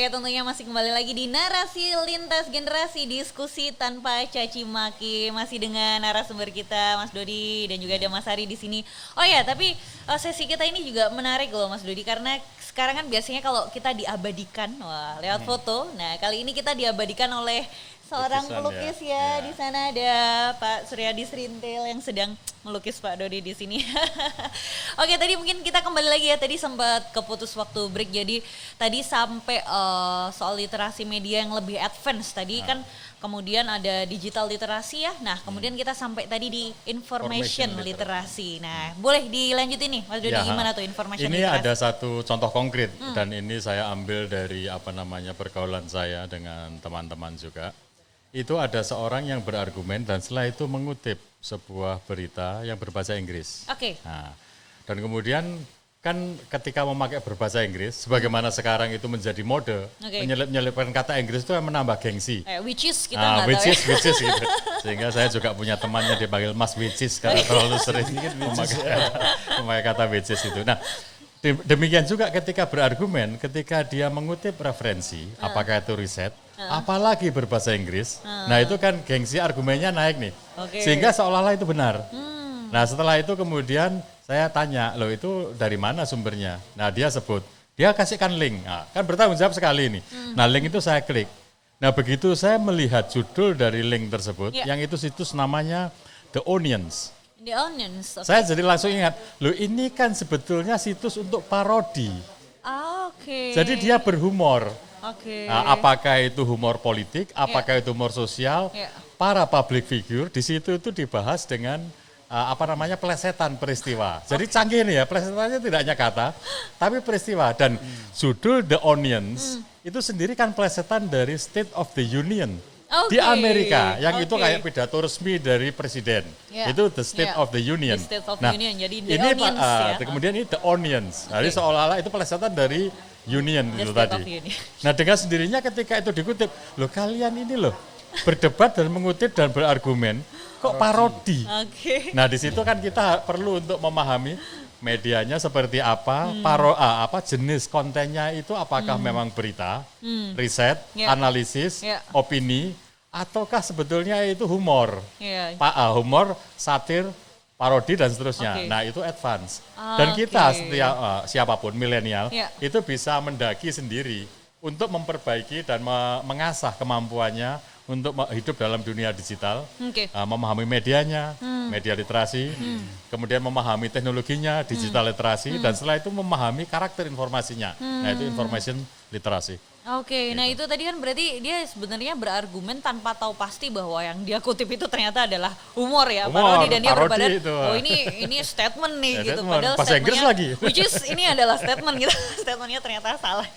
Oke, tentunya masih kembali lagi di Narasi Lintas Generasi, diskusi tanpa caci maki, masih dengan narasumber kita Mas Dodi dan juga ada Mas Ari di sini. Oh ya, tapi sesi kita ini juga menarik loh Mas Dodi, karena sekarang kan biasanya kalau kita diabadikan lewat foto. Nah, kali ini kita diabadikan oleh seorang pelukis ya. Di sana ada Pak Suryadi Srintil yang sedang melukis Pak Dodi di sini. Oke, tadi mungkin kita kembali lagi ya. Tadi sempat keputus waktu break. Jadi tadi sampai soal literasi media yang lebih advance. Tadi kan kemudian ada digital literasi ya. Nah, kemudian kita sampai tadi di information literasi. Nah, boleh dilanjutin nih Mas Dodi, gimana tuh information ini literasi? ada satu contoh konkret dan ini saya ambil dari pergaulan saya dengan teman-teman juga. Itu ada seorang yang berargumen dan setelah itu mengutip sebuah berita yang berbahasa Inggris. Oke. Nah, dan kemudian kan ketika memakai berbahasa Inggris, sebagaimana sekarang itu menjadi mode, menyelip-nyelipkan kata Inggris itu menambah gengsi. Which is kita nggak tahu which is gitu. Sehingga saya juga punya temannya dipanggil Mas which is karena terlalu sering memakai kata which is itu. Nah, demikian juga ketika berargumen, ketika dia mengutip referensi, apakah itu riset, apalagi berbahasa Inggris, nah itu kan gengsi argumennya naik nih, sehingga seolah-olah itu benar. Nah setelah itu kemudian saya tanya, loh itu dari mana sumbernya? Nah dia sebut, dia kasihkan link, nah, kan bertanggung jawab sekali ini. Nah link itu saya klik. Nah begitu saya melihat judul dari link tersebut, yang itu situs namanya The Onions. The Onions. Saya jadi langsung ingat, loh ini kan sebetulnya situs untuk parodi. Jadi dia berhumor. Nah, apakah itu humor politik, apakah itu humor sosial, para public figure di situ itu dibahas dengan plesetan peristiwa. Jadi canggih nih ya, plesetannya tidak hanya kata, tapi peristiwa. Dan judul The Onions itu sendiri kan plesetan dari State of the Union. Di Amerika, yang itu kayak pidato resmi dari presiden. Itu the State of the Union. The State of the Union. Jadi The ini Onions kemudian ini The Onions. Jadi seolah-olah itu plesetan dari Union itu tadi. Nah dengan sendirinya ketika itu dikutip, loh kalian ini loh berdebat dan mengutip dan berargumen, kok parodi? Nah di situ kan kita perlu untuk memahami medianya seperti apa, jenis kontennya itu apakah memang berita, riset, analisis, opini, ataukah sebetulnya itu humor, humor, satir, parodi dan seterusnya. Nah itu advance. Dan kita siapapun milenial itu bisa mendaki sendiri untuk memperbaiki dan mengasah kemampuannya untuk hidup dalam dunia digital, memahami medianya, media literasi, kemudian memahami teknologinya, digital literasi, dan setelah itu memahami karakter informasinya. Nah itu information literasi. Nah itu tadi kan berarti dia sebenarnya berargumen tanpa tahu pasti bahwa yang dia kutip itu ternyata adalah humor ya, parodi, dan dia berbadan, oh ini statement nih gitu, padahal bahasa Inggris lagi. Which is ini adalah statement gitu, statementnya ternyata salah.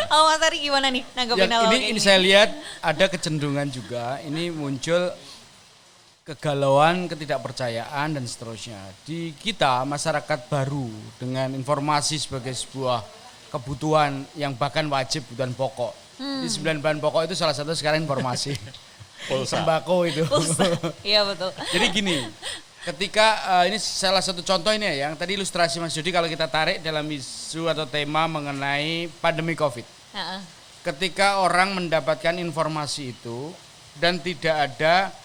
Mas Ari gimana nih nanggepin hal ini saya lihat ada kecenderungan juga, ini muncul kegalauan, ketidakpercayaan dan seterusnya. Di kita masyarakat baru dengan informasi sebagai sebuah kebutuhan yang bahkan wajib, kebutuhan pokok. Di 9 bahan pokok itu salah satu sekarang informasi. Sembako itu. Iya betul. Jadi gini, ketika ini salah satu contoh ini ya, yang tadi ilustrasi Mas Jody kalau kita tarik dalam isu atau tema mengenai pandemi COVID. Ketika orang mendapatkan informasi itu dan tidak ada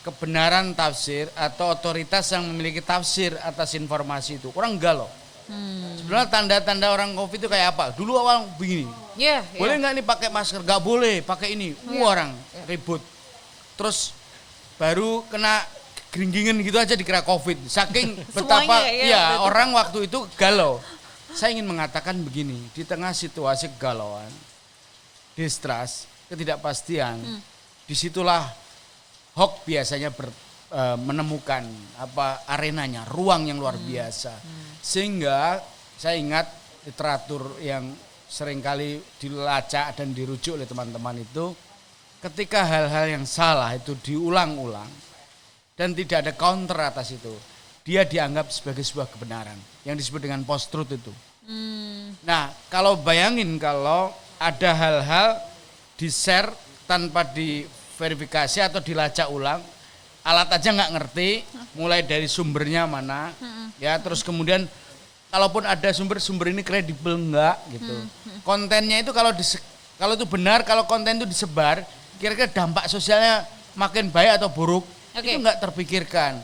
kebenaran tafsir atau otoritas yang memiliki tafsir atas informasi itu, orang galau. Sebenarnya tanda-tanda orang COVID itu kayak apa? Dulu awal begini, boleh nggak nih pakai masker? Nggak boleh, pakai ini. Orang ribut. Terus baru kena geringgingan gitu aja dikira COVID. Saking betapa orang waktu itu galau. Saya ingin mengatakan begini, di tengah situasi kegalauan, distrust, ketidakpastian, disitulah hoax biasanya menemukan arenanya, ruang yang luar biasa. Sehingga saya ingat literatur yang seringkali dilacak dan dirujuk oleh teman-teman itu, ketika hal-hal yang salah itu diulang-ulang dan tidak ada counter atas itu, dia dianggap sebagai sebuah kebenaran yang disebut dengan post-truth itu. Nah kalau bayangin kalau ada hal-hal di-share tanpa diverifikasi atau dilacak ulang, alat aja nggak ngerti, mulai dari sumbernya mana, ya terus kemudian kalaupun ada sumber ini kredibel enggak gitu. Kontennya itu kalau Kalau itu benar, kalau konten itu disebar, kira-kira dampak sosialnya makin baik atau buruk, itu nggak terpikirkan.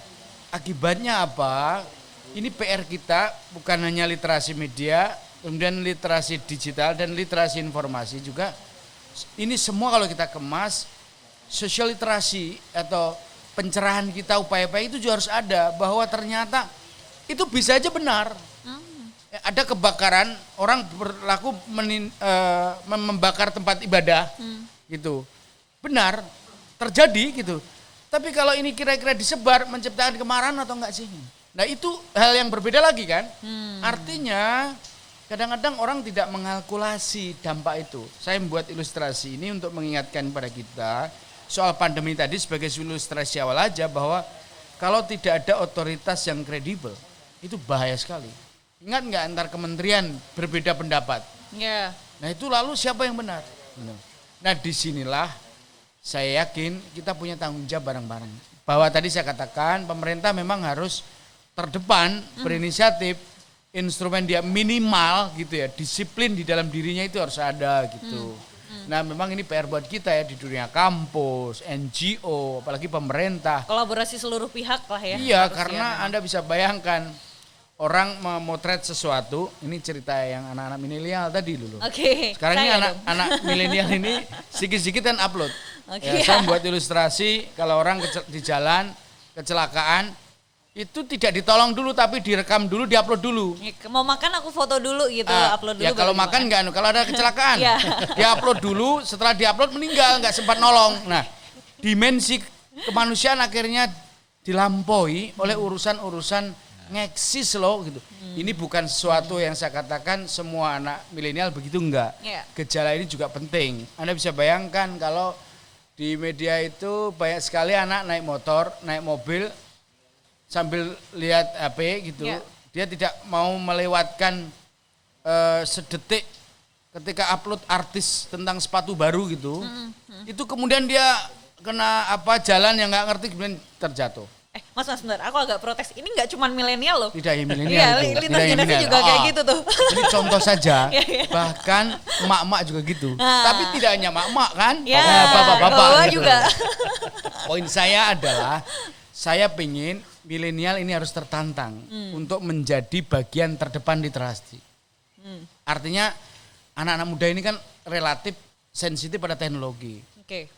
Akibatnya apa? Ini PR kita bukan hanya literasi media, kemudian literasi digital dan literasi informasi juga. Ini semua kalau kita kemas, social literasi atau pencerahan kita, upaya-upaya itu juga harus ada. Bahwa ternyata itu bisa aja benar. Ada kebakaran, orang berlaku membakar tempat ibadah, gitu. Benar, terjadi gitu. Tapi kalau ini kira-kira disebar, menciptakan kemarahan atau enggak sih? Nah itu hal yang berbeda lagi kan. Artinya kadang-kadang orang tidak mengalkulasi dampak itu. Saya membuat ilustrasi ini untuk mengingatkan pada kita soal pandemi tadi sebagai ilustrasi awal aja bahwa kalau tidak ada otoritas yang kredibel, itu bahaya sekali. Ingat nggak antar kementerian berbeda pendapat? Yeah. Nah itu lalu siapa yang benar? Nah disinilah saya yakin kita punya tanggung jawab bareng-bareng. Bahwa tadi saya katakan pemerintah memang harus terdepan berinisiatif, instrumen dia minimal gitu ya, disiplin di dalam dirinya itu harus ada gitu. Nah memang ini PR buat kita ya di dunia kampus, NGO, apalagi pemerintah. Kolaborasi seluruh pihak lah ya. Iya karena Anda bisa bayangkan orang memotret sesuatu, ini cerita yang anak-anak milenial tadi dulu. Sekarang ini anak milenial ini sedikit-sedikit kan upload. Ya, saya buat ilustrasi kalau orang di jalan kecelakaan itu tidak ditolong dulu tapi direkam dulu, diupload dulu. Mau makan aku foto dulu gitu, upload dulu. Ya kalau makan enggak, kalau ada kecelakaan diupload dulu, setelah diupload meninggal enggak sempat nolong. Nah, dimensi kemanusiaan akhirnya dilampaui oleh urusan-urusan ngeksis loh gitu. Ini bukan sesuatu yang saya katakan semua anak milenial begitu enggak. Gejala ini juga penting. Anda bisa bayangkan kalau di media itu banyak sekali anak naik motor, naik mobil sambil lihat HP gitu. Dia tidak mau melewatkan sedetik ketika upload artis tentang sepatu baru gitu. Itu kemudian dia kena jalan yang nggak ngerti kemudian terjatuh. Mas bentar, aku agak protes. Ini nggak cuma milenial loh. Tidak ya milenial. Iya, lintas generasi juga kayak gitu tuh. Ini contoh saja. Bahkan emak-emak juga gitu. Tapi tidak hanya emak-emak kan. Bapak-bapak gitu. Juga. Poin saya adalah saya pengen milenial ini harus tertantang untuk menjadi bagian terdepan literasi. Artinya anak-anak muda ini kan relatif sensitif pada teknologi.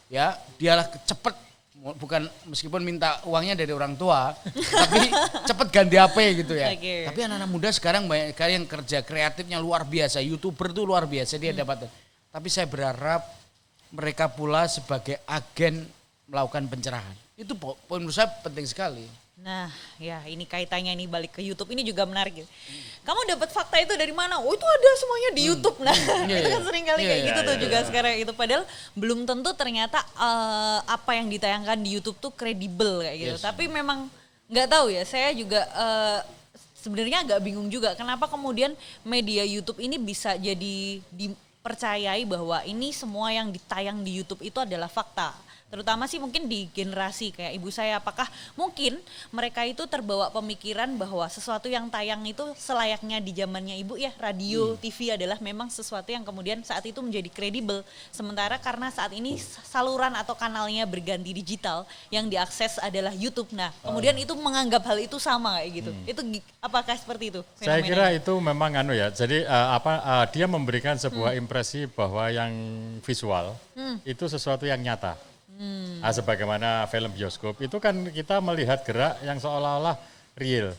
Ya, dialah cepat. Bukan meskipun minta uangnya dari orang tua, tapi cepet ganti HP gitu ya. Tapi anak-anak muda sekarang banyak sekali yang kerja kreatifnya luar biasa, YouTuber tuh luar biasa dia dapat. Tapi saya berharap mereka pula sebagai agen melakukan pencerahan. Itu poin menurut saya penting sekali. Nah, ya ini kaitannya nih balik ke YouTube ini juga menarik. Kamu dapat fakta itu dari mana? Oh itu ada semuanya di YouTube. Nah, itu kan sering kali kayak gitu tuh juga sekarang itu. Padahal belum tentu ternyata apa yang ditayangkan di YouTube tuh kredibel kayak gitu. Tapi memang nggak tahu ya. Saya juga sebenarnya agak bingung juga. Kenapa kemudian media YouTube ini bisa jadi dipercayai bahwa ini semua yang ditayang di YouTube itu adalah fakta. Terutama sih mungkin di generasi kayak ibu saya, apakah mungkin mereka itu terbawa pemikiran bahwa sesuatu yang tayang itu selayaknya di zamannya ibu ya, radio, TV adalah memang sesuatu yang kemudian saat itu menjadi kredibel. Sementara karena saat ini saluran atau kanalnya berganti digital, yang diakses adalah YouTube. Nah, kemudian itu menganggap hal itu sama kayak gitu. Itu apakah seperti itu? Saya kira itu memang jadi dia memberikan sebuah impresi bahwa yang visual itu sesuatu yang nyata. Sebagaimana film bioskop itu kan kita melihat gerak yang seolah-olah real,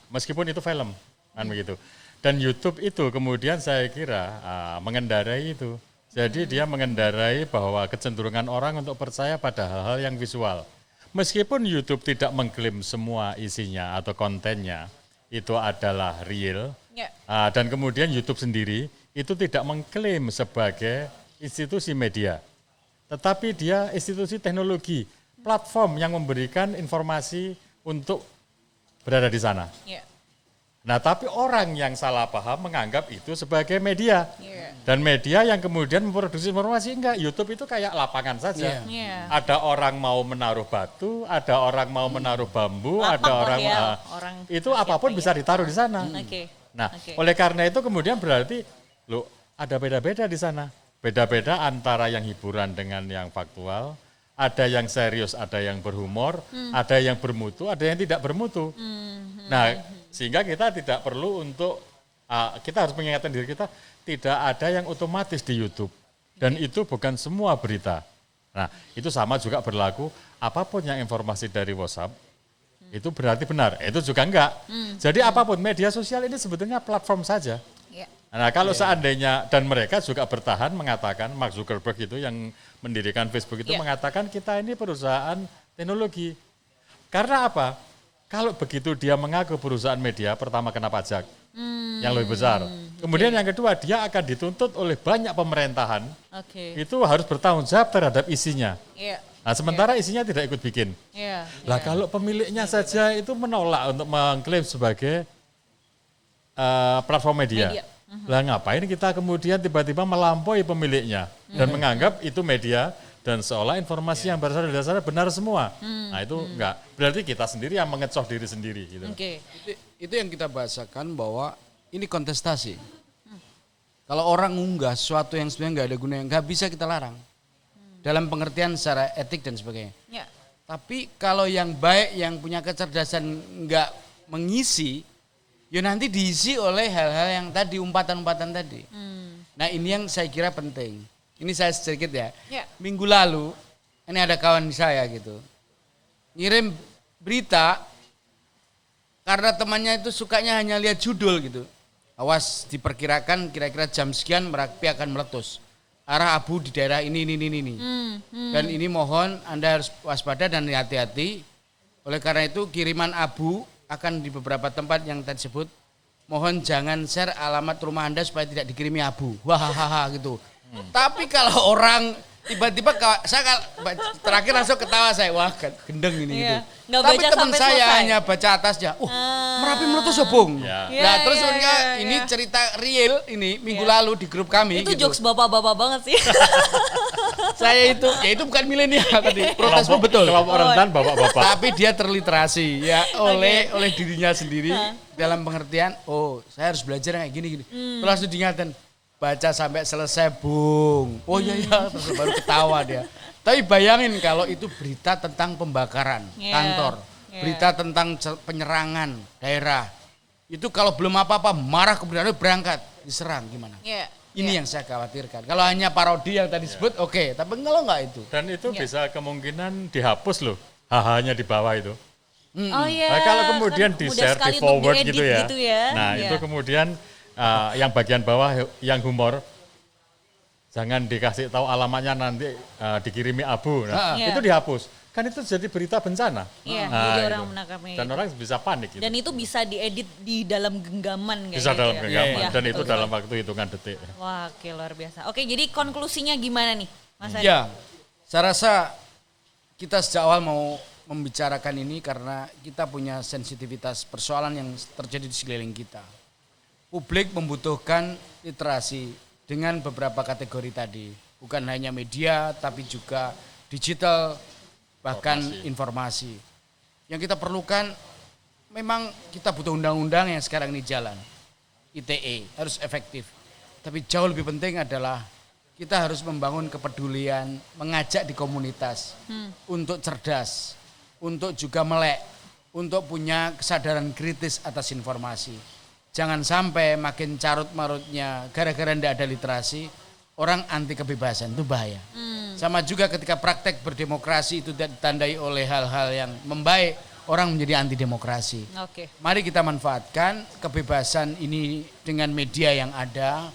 meskipun itu film, kan begitu. Dan YouTube itu kemudian saya kira mengendarai itu. Jadi dia mengendarai bahwa kecenderungan orang untuk percaya pada hal-hal yang visual. Meskipun YouTube tidak mengklaim semua isinya atau kontennya itu adalah real, dan kemudian YouTube sendiri itu tidak mengklaim sebagai institusi media. Tetapi dia institusi teknologi, platform yang memberikan informasi untuk berada di sana. Nah tapi orang yang salah paham menganggap itu sebagai media. Dan media yang kemudian memproduksi informasi, enggak, YouTube itu kayak lapangan saja. Ada orang mau menaruh batu, ada orang mau menaruh bambu, ada orang itu apapun bisa ditaruh di sana. Nah oleh karena itu kemudian berarti ada beda-beda di sana. beda-beda antara yang hiburan dengan yang faktual, ada yang serius, ada yang berhumor, ada yang bermutu, ada yang tidak bermutu. Nah, sehingga kita tidak perlu untuk, kita harus mengingatkan diri kita, tidak ada yang otomatis di YouTube. Dan itu bukan semua berita. Nah, itu sama juga berlaku, apapun yang informasi dari WhatsApp, itu berarti benar. Itu juga enggak. Jadi apapun, media sosial ini sebetulnya platform saja. Nah, kalau seandainya, dan mereka juga bertahan mengatakan, Mark Zuckerberg itu yang mendirikan Facebook itu mengatakan kita ini perusahaan teknologi. Karena apa? Kalau begitu dia mengaku perusahaan media, pertama kena pajak yang lebih besar. Kemudian yang kedua, dia akan dituntut oleh banyak pemerintahan. Itu harus bertanggung jawab terhadap isinya. Nah, sementara isinya tidak ikut bikin. Lah kalau pemiliknya saja itu menolak untuk mengklaim sebagai platform media. Lah ngapain kita kemudian tiba-tiba melampaui pemiliknya dan menganggap itu media dan seolah informasi yang berasal dari dasarnya benar semua. Nah itu enggak. Berarti kita sendiri yang mengecoh diri sendiri. Gitu. Itu yang kita bahasakan bahwa ini kontestasi. Kalau orang unggah sesuatu yang sebenarnya nggak ada gunanya, nggak bisa kita larang. Dalam pengertian secara etik dan sebagainya. Tapi kalau yang baik, yang punya kecerdasan nggak mengisi, ya nanti diisi oleh hal-hal yang tadi, umpatan-umpatan tadi. Nah ini yang saya kira penting. Ini saya sedikit ya. Minggu lalu, ini ada kawan saya gitu. Ngirim berita, karena temannya itu sukanya hanya lihat judul gitu. Awas diperkirakan kira-kira jam sekian Merapi akan meletus. Arah abu di daerah ini. Dan ini mohon Anda harus waspada dan hati-hati. Oleh karena itu kiriman abu akan di beberapa tempat yang tadi sebut, mohon jangan share alamat rumah Anda supaya tidak dikirimi abu. Wahahaha gitu. Tapi kalau orang tiba-tiba, saya terakhir langsung ketawa saya, wah gendeng ini gitu. Tapi teman saya hanya baca atasnya, Merapi meletus ya Bung. Nah terus ini cerita real ini minggu lalu di grup kami. Itu gitu. jokes bapak-bapak banget sih. Saya itu, ya itu bukan milenial tadi, protesmu betul. Kelompok rentan bapak-bapak. Tapi dia terliterasi ya oleh dirinya sendiri dalam pengertian, saya harus belajar kayak gini. Terus langsung diingatkan, baca sampai selesai Bung. Oh iya, terus baru ketawa dia. Tapi bayangin kalau itu berita tentang pembakaran kantor, berita tentang penyerangan daerah. Itu kalau belum apa-apa marah kemudian berangkat diserang gimana? Ini yang saya khawatirkan. Kalau hanya parodi yang tadi disebut oke, tapi kalau enggak itu. Dan itu bisa kemungkinan dihapus loh, hahanya di bawah itu. Oh iya. Nah, kalau kemudian kan di-share, di forward gitu ya. Nah itu kemudian yang bagian bawah yang humor, jangan dikasih tahu alamatnya nanti dikirimi abu. Nah, itu dihapus. Kan itu jadi berita bencana. Jadi orang menangkapnya. Dan orang bisa panik. Gitu. Dan itu bisa diedit di dalam genggaman. Bisa dalam genggaman. Dan itu dalam waktu hitungan detik. Wah, luar biasa. Oke, jadi konklusinya gimana nih, Mas Ari? Ya, saya rasa kita sejak awal mau membicarakan ini karena kita punya sensitivitas persoalan yang terjadi di sekeliling kita. Publik membutuhkan literasi dengan beberapa kategori tadi. Bukan hanya media, tapi juga digital, bahkan informasi. Yang kita perlukan, memang kita butuh undang-undang yang sekarang ini jalan. ITE harus efektif. Tapi jauh lebih penting adalah kita harus membangun kepedulian, mengajak di komunitas untuk cerdas, untuk juga melek, untuk punya kesadaran kritis atas informasi. Jangan sampai makin carut-marutnya gara-gara tidak ada literasi, orang anti kebebasan, itu bahaya. Sama juga ketika praktek berdemokrasi itu tidak ditandai oleh hal-hal yang membaik, orang menjadi anti demokrasi. Mari kita manfaatkan kebebasan ini dengan media yang ada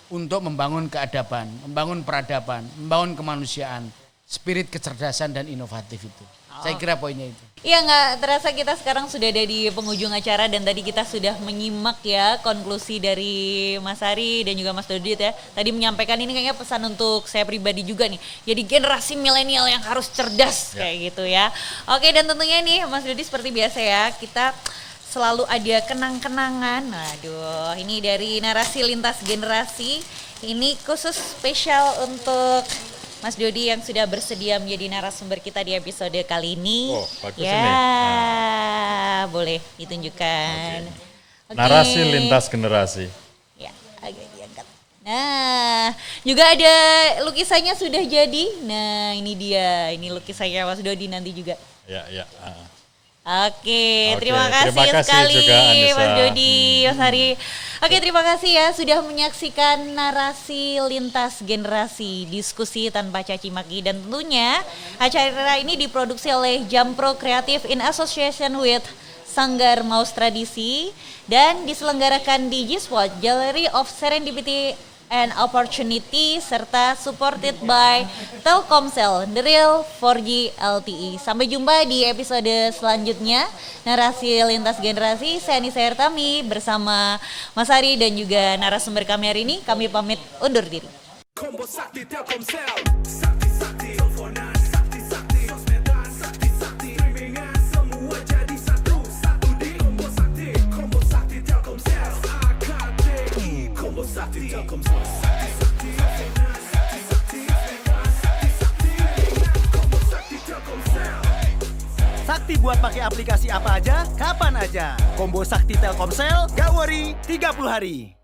untuk membangun keadaban, membangun peradaban, membangun kemanusiaan, spirit kecerdasan dan inovatif itu. Saya kira poinnya itu. Iya, nggak terasa kita sekarang sudah ada di penghujung acara dan tadi kita sudah menyimak ya konklusi dari Mas Ari dan juga Mas Dodit ya. Tadi menyampaikan ini kayaknya pesan untuk saya pribadi juga nih. Jadi generasi milenial yang harus cerdas kayak gitu ya. Oke, dan tentunya nih Mas Dodit seperti biasa ya, kita selalu ada kenang-kenangan. Aduh, ini dari narasi lintas generasi. Ini khusus spesial untuk Mas Dodi yang sudah bersedia menjadi narasumber kita di episode kali ini. Oh, bagus ya, ini. Boleh ditunjukkan. Narasi lintas generasi. Ya, agak diangkat. Nah, juga ada lukisannya sudah jadi. Nah, ini dia. Ini lukisannya Mas Dodi nanti juga. Ya. Oke, terima kasih sekali juga, Mas Dodi, Mas Hari. Oke, terima kasih ya sudah menyaksikan narasi lintas generasi, diskusi tanpa caci maki, dan tentunya acara ini diproduksi oleh Jampro Creative in association with Sanggar Maus Tradisi dan diselenggarakan di G-Spot Gallery of Serendipity and Opportunity serta supported by Telkomsel, The Real 4G LTE. Sampai jumpa di episode selanjutnya narasi lintas generasi. Saya Nisa Hertami bersama Mas Ari dan juga narasumber kami hari ini. Kami pamit undur diri. Kombo Sakti Telkomsel, Sakti Sakti teleponan, Sakti Sakti sosmedan, Sakti Sakti streamingan, semua jadi satu di Kombo Sakti Telkomsel, AKTI Kombo Sakti Telkomsel. Sakti buat pakai aplikasi apa aja, kapan aja. Kombo Sakti Telkomsel, gak worry, 30 hari.